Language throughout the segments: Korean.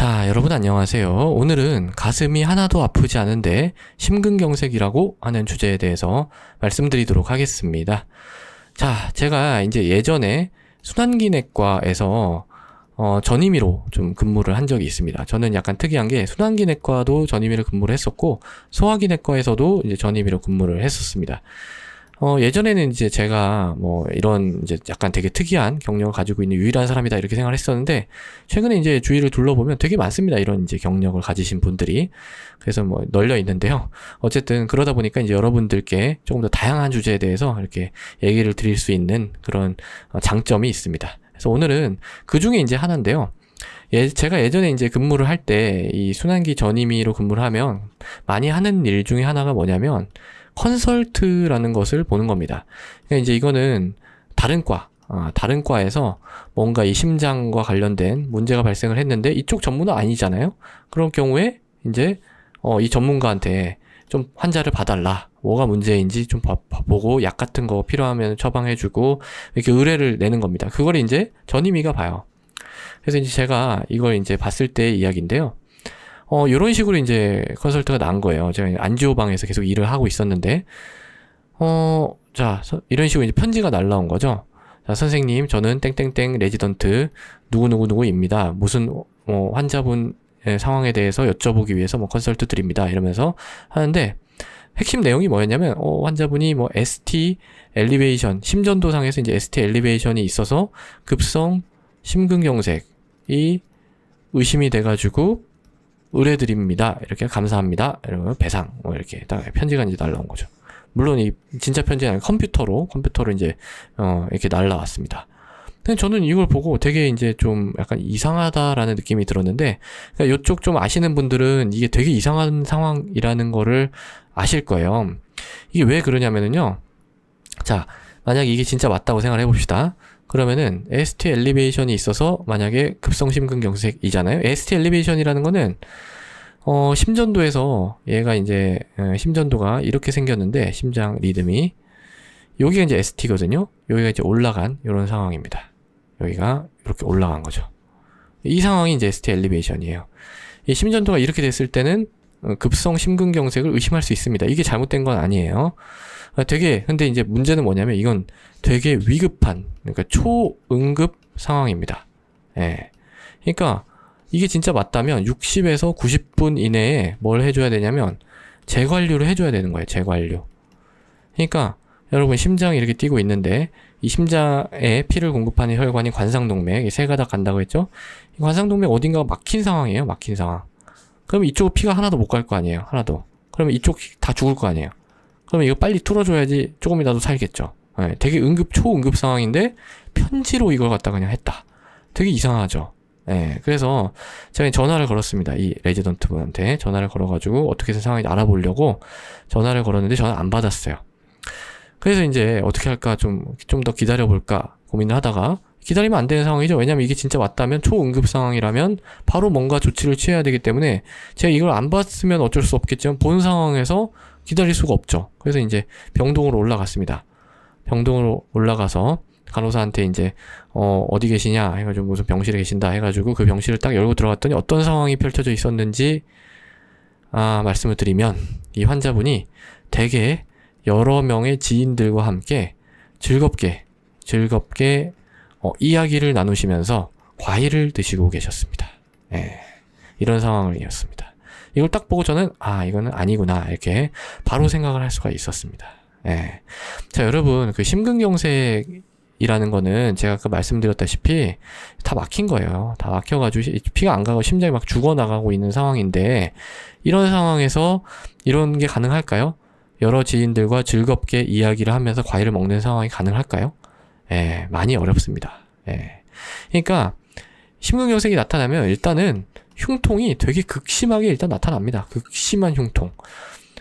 자, 여러분 안녕하세요. 오늘은 가슴이 하나도 아프지 않은데 심근경색이라고 하는 주제에 대해서 말씀드리도록 하겠습니다. 자, 제가 이제 예전에 순환기내과에서 전임의로 좀 근무를 한 적이 있습니다. 저는 약간 특이한 게 순환기내과도 전임의로 근무를 했었고 소화기내과에서도 이제 전임의로 근무를 했었습니다. 예전에는 이제 제가 이런 이제 약간 되게 특이한 경력을 가지고 있는 유일한 사람이다 이렇게 생각을 했었는데, 최근에 이제 주위를 둘러보면 되게 많습니다. 이런 이제 경력을 가지신 분들이. 그래서 널려 있는데요. 어쨌든 그러다 보니까 이제 여러분들께 조금 더 다양한 주제에 대해서 이렇게 얘기를 드릴 수 있는 그런 장점이 있습니다. 그래서 오늘은 그 중에 이제 하나인데요. 제가 예전에 이제 근무를 할 때 이 순환기 전임의로 근무를 하면 많이 하는 일 중에 하나가 뭐냐면 컨설트라는 것을 보는 겁니다. 그러니까 이제 이거는 다른 과에서 뭔가 이 심장과 관련된 문제가 발생을 했는데 이쪽 전문은 아니잖아요. 그런 경우에 이제 이 전문가한테 좀 환자를 봐달라, 뭐가 문제인지 좀 보고 약 같은 거 필요하면 처방해주고 이렇게 의뢰를 내는 겁니다. 그걸 이제 전임의가 봐요. 그래서 이제 제가 이걸 이제 봤을 때의 이야기인데요. 요런 식으로 이제 컨설트가 난 거예요. 제가 안지호방에서 계속 일을 하고 있었는데, 자, 이런 식으로 이제 편지가 날라온 거죠. 자, 선생님, 저는 땡땡땡 레지던트 누구누구누구입니다. 무슨, 환자분의 상황에 대해서 여쭤보기 위해서 컨설트 드립니다. 이러면서 하는데, 핵심 내용이 뭐였냐면, 환자분이 ST 엘리베이션, 심전도상에서 이제 ST 엘리베이션이 있어서 급성 심근경색이 의심이 돼가지고, 의뢰드립니다. 이렇게 감사합니다. 이러면 배상 이렇게 딱 편지가 이제 날라온 거죠. 물론 이 진짜 편지는 아니고 컴퓨터로 이제 이렇게 날라왔습니다. 근데 저는 이걸 보고 되게 이제 좀 약간 이상하다라는 느낌이 들었는데, 그러니까 이쪽 좀 아시는 분들은 이게 되게 이상한 상황이라는 거를 아실 거예요. 이게 왜 그러냐면은요. 자, 만약 이게 진짜 맞다고 생각을 해봅시다. 그러면은 ST 엘리베이션이 있어서 만약에 급성 심근경색이잖아요. ST 엘리베이션이라는 거는 심전도에서 얘가 이제 심전도가 이렇게 생겼는데, 심장 리듬이 여기가 이제 ST거든요. 여기가 이제 올라간 이런 상황입니다. 여기가 이렇게 올라간 거죠. 이 상황이 이제 ST 엘리베이션이에요. 이 심전도가 이렇게 됐을 때는 급성 심근경색을 의심할 수 있습니다. 이게 잘못된 건 아니에요. 근데 이제 문제는 뭐냐면 이건 되게 위급한, 그러니까 초응급 상황입니다. 예. 그러니까 이게 진짜 맞다면 60에서 90분 이내에 뭘 해줘야 되냐면 재관류를 해줘야 되는 거예요. 재관류. 그러니까 여러분 심장이 이렇게 뛰고 있는데 이 심장에 피를 공급하는 혈관이 관상동맥, 이 세 가닥 간다고 했죠. 이 관상동맥 어딘가가 막힌 상황이에요. 막힌 상황. 그럼 이쪽 피가 하나도 못 갈 거 아니에요. 하나도. 그러면 이쪽 다 죽을 거 아니에요. 그러면 이거 빨리 뚫어줘야지 조금이라도 살겠죠. 네, 되게 초응급 상황인데 편지로 이걸 갖다 그냥 했다. 되게 이상하죠. 네, 그래서 제가 전화를 걸었습니다. 이 레지던트 분한테 전화를 걸어가지고 어떻게 해서 상황인지 알아보려고 전화를 걸었는데 전화 안 받았어요. 그래서 이제 어떻게 할까 좀 더 기다려볼까 고민을 하다가, 기다리면 안 되는 상황이죠. 왜냐면 이게 진짜 맞다면 초응급 상황이라면 바로 뭔가 조치를 취해야 되기 때문에 제가 이걸 안 봤으면 어쩔 수 없겠지만 본 상황에서 기다릴 수가 없죠. 그래서 이제 병동으로 올라갔습니다. 병동으로 올라가서 간호사한테 이제 어디 계시냐 해가지고 무슨 병실에 계신다 해가지고 그 병실을 딱 열고 들어갔더니 어떤 상황이 펼쳐져 있었는지 말씀을 드리면, 이 환자분이 되게 여러 명의 지인들과 함께 즐겁게 이야기를 나누시면서 과일을 드시고 계셨습니다. 예, 이런 상황이었습니다. 이걸 딱 보고 저는 이거는 아니구나 이렇게 바로 생각을 할 수가 있었습니다. 예. 자, 여러분, 그 심근경색이라는 거는 제가 아까 말씀드렸다시피 다 막힌 거예요. 다 막혀가지고 피가 안 가고 심장이 막 죽어나가고 있는 상황인데, 이런 상황에서 이런 게 가능할까요? 여러 지인들과 즐겁게 이야기를 하면서 과일을 먹는 상황이 가능할까요? 예, 많이 어렵습니다. 예. 그러니까 심근경색이 나타나면 일단은 흉통이 되게 극심하게 일단 나타납니다. 극심한 흉통.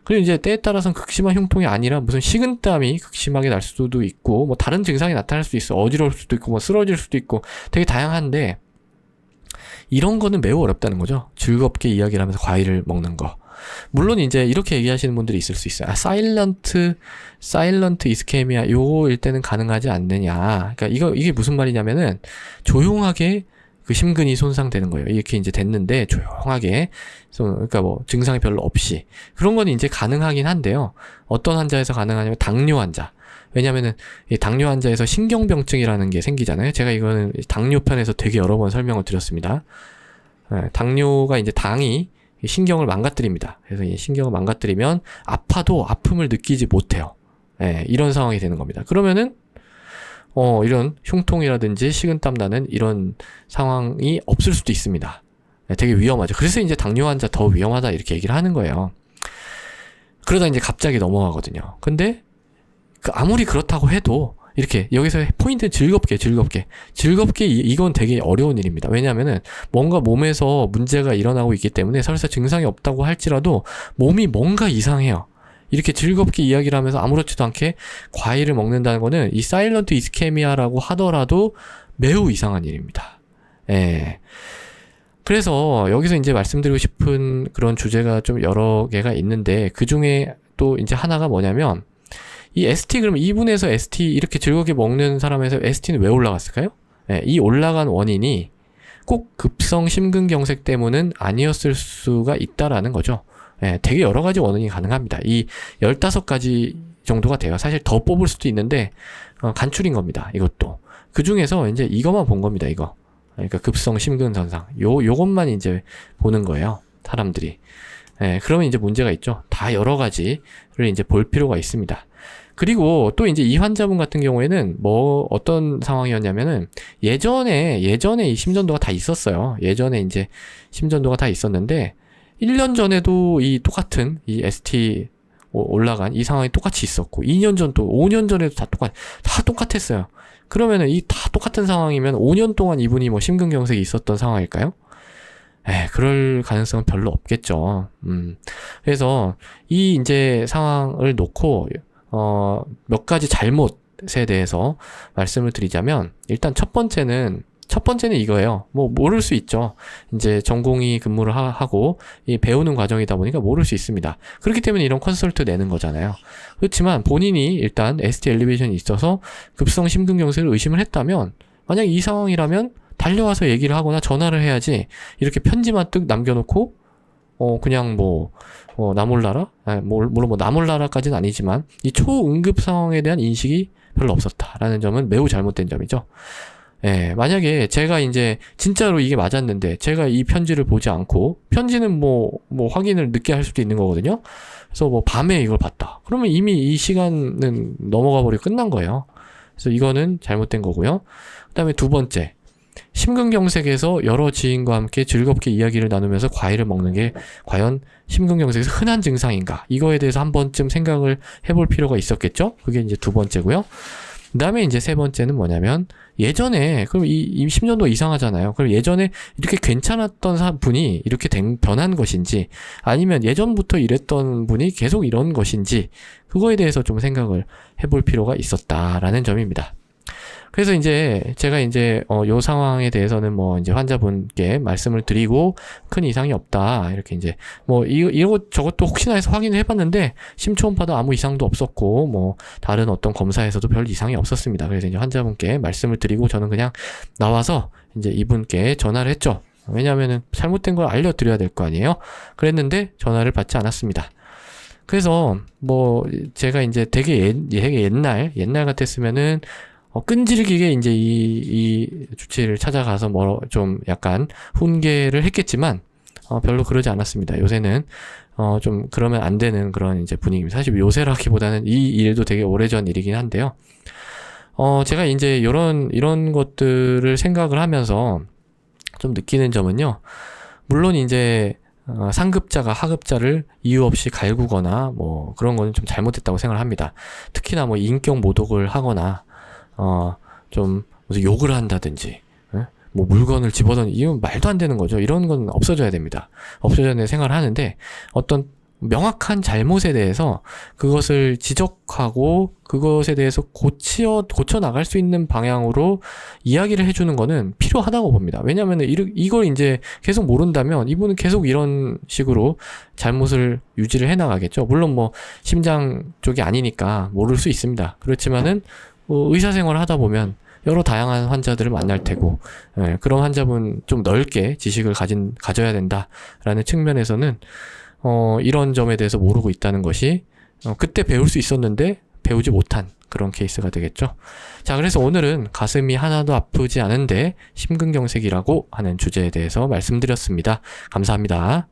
그리고 이제 때에 따라서는 극심한 흉통이 아니라 무슨 식은땀이 극심하게 날 수도 있고, 다른 증상이 나타날 수도 있어. 어지러울 수도 있고, 쓰러질 수도 있고, 되게 다양한데, 이런 거는 매우 어렵다는 거죠. 즐겁게 이야기를 하면서 과일을 먹는 거. 물론 이제 이렇게 얘기하시는 분들이 있을 수 있어요. 사일런트 이스케미아 요거일 때는 가능하지 않느냐. 그러니까 이게 무슨 말이냐면은 조용하게 그 심근이 손상되는 거예요. 이렇게 이제 됐는데 조용하게, 그러니까 뭐 증상이 별로 없이. 그런 건 이제 가능하긴 한데요. 어떤 환자에서 가능하냐면 당뇨 환자. 왜냐면은 이 당뇨 환자에서 신경병증이라는 게 생기잖아요. 제가 이거는 당뇨 편에서 되게 여러 번 설명을 드렸습니다. 당뇨가 이제 당이 신경을 망가뜨립니다. 그래서 이 신경을 망가뜨리면 아파도 아픔을 느끼지 못해요. 이런 상황이 되는 겁니다. 그러면은 이런 흉통이라든지 식은땀 나는 이런 상황이 없을 수도 있습니다. 되게 위험하죠. 그래서 이제 당뇨 환자 더 위험하다 이렇게 얘기를 하는 거예요. 그러다 이제 갑자기 넘어가거든요. 근데 아무리 그렇다고 해도 이렇게 여기서 포인트는 즐겁게 이건 되게 어려운 일입니다. 왜냐하면은 뭔가 몸에서 문제가 일어나고 있기 때문에 설사 증상이 없다고 할지라도 몸이 뭔가 이상해요. 이렇게 즐겁게 이야기를 하면서 아무렇지도 않게 과일을 먹는다는 거는 이 사일런트 이스케미아라고 하더라도 매우 이상한 일입니다. 그래서 여기서 이제 말씀드리고 싶은 그런 주제가 좀 여러 개가 있는데, 그 중에 또 이제 하나가 뭐냐면, 이 ST, 그럼 2분에서 ST 이렇게 즐겁게 먹는 사람에서 ST는 왜 올라갔을까요? 이 올라간 원인이 꼭 급성 심근경색 때문은 아니었을 수가 있다라는 거죠. 되게 여러 가지 원인이 가능합니다. 이 15가지 정도가 돼요. 사실 더 뽑을 수도 있는데, 간출인 겁니다. 이것도. 그 중에서 이제 이것만 본 겁니다. 이거. 그러니까 급성 심근손상. 요것만 이제 보는 거예요. 사람들이. 그러면 이제 문제가 있죠. 다 여러 가지를 이제 볼 필요가 있습니다. 그리고 또 이제 이 환자분 같은 경우에는 뭐 어떤 상황이었냐면은 예전에 이 심전도가 다 있었어요. 예전에 이제 심전도가 다 있었는데 1년 전에도 이 똑같은 이 ST 올라간 이 상황이 똑같이 있었고, 2년 전 또 5년 전에도 다 똑같았어요. 그러면은 이 다 똑같은 상황이면 5년 동안 이분이 뭐 심근경색이 있었던 상황일까요? 그럴 가능성은 별로 없겠죠. 그래서 이 이제 상황을 놓고 몇 가지 잘못에 대해서 말씀을 드리자면, 일단 첫 번째는 이거예요. 뭐 모를 수 있죠. 이제 전공의 근무를 하고 이 배우는 과정이다 보니까 모를 수 있습니다. 그렇기 때문에 이런 컨설트 내는 거잖아요. 그렇지만 본인이 일단 ST 엘리베이션이 있어서 급성 심근경색을 의심을 했다면, 만약 이 상황이라면 달려와서 얘기를 하거나 전화를 해야지, 이렇게 편지만 뜩 남겨놓고 그냥 나 몰라라? 물론 나 몰라라까지는 아니지만 이 초응급 상황에 대한 인식이 별로 없었다라는 점은 매우 잘못된 점이죠. 만약에 제가 이제 진짜로 이게 맞았는데 제가 이 편지를 보지 않고, 편지는 뭐 확인을 늦게 할 수도 있는 거거든요. 그래서 뭐 밤에 이걸 봤다. 그러면 이미 이 시간은 넘어가 버리고 끝난 거예요. 그래서 이거는 잘못된 거고요. 그다음에 두 번째, 심근경색에서 여러 지인과 함께 즐겁게 이야기를 나누면서 과일을 먹는 게 과연 심근경색에서 흔한 증상인가? 이거에 대해서 한 번쯤 생각을 해볼 필요가 있었겠죠? 그게 이제 두 번째고요. 그 다음에 이제 세 번째는 뭐냐면, 예전에, 그럼 이 심전도 이상하잖아요. 그럼 예전에 이렇게 괜찮았던 분이 이렇게 변한 것인지, 아니면 예전부터 이랬던 분이 계속 이런 것인지, 그거에 대해서 좀 생각을 해볼 필요가 있었다라는 점입니다. 그래서 이제 제가 이제 요 상황에 대해서는 뭐 이제 환자분께 말씀을 드리고 큰 이상이 없다, 이렇게 이제 뭐 이것 저것도 혹시나 해서 확인을 해봤는데 심초음파도 아무 이상도 없었고, 뭐 다른 어떤 검사에서도 별 이상이 없었습니다. 그래서 이제 환자분께 말씀을 드리고 저는 그냥 나와서 이제 이분께 전화를 했죠. 왜냐하면은 잘못된 걸 알려드려야 될 거 아니에요. 그랬는데 전화를 받지 않았습니다. 그래서 뭐 제가 이제 되게 옛날 같았으면은 끈질기게 이제 이 주치의를 찾아가서 뭐 좀 약간 훈계를 했겠지만 별로 그러지 않았습니다. 요새는 좀 그러면 안 되는 그런 이제 분위기입니다. 사실 요새라기보다는 이 일도 되게 오래전 일이긴 한데요. 제가 이제 이런 것들을 생각을 하면서 좀 느끼는 점은요. 물론 이제 상급자가 하급자를 이유 없이 갈구거나 뭐 그런 거는 좀 잘못됐다고 생각을 합니다. 특히나 뭐 인격 모독을 하거나 좀 무슨 욕을 한다든지, 뭐 물건을 이건 말도 안 되는 거죠. 이런 건 없어져야 됩니다. 없어져야 된다고 생각을 하는데, 어떤 명확한 잘못에 대해서 그것을 지적하고 그것에 대해서 고쳐 나갈 수 있는 방향으로 이야기를 해주는 거는 필요하다고 봅니다. 왜냐하면 이걸 이제 계속 모른다면 이분은 계속 이런 식으로 잘못을 유지를 해 나가겠죠. 물론 뭐 심장 쪽이 아니니까 모를 수 있습니다. 그렇지만은 의사생활을 하다 보면 여러 다양한 환자들을 만날 테고, 그런 환자분 좀 넓게 지식을 가져야 된다라는 측면에서는 이런 점에 대해서 모르고 있다는 것이 그때 배울 수 있었는데 배우지 못한 그런 케이스가 되겠죠. 자, 그래서 오늘은 가슴이 하나도 아프지 않은데 심근경색이라고 하는 주제에 대해서 말씀드렸습니다. 감사합니다.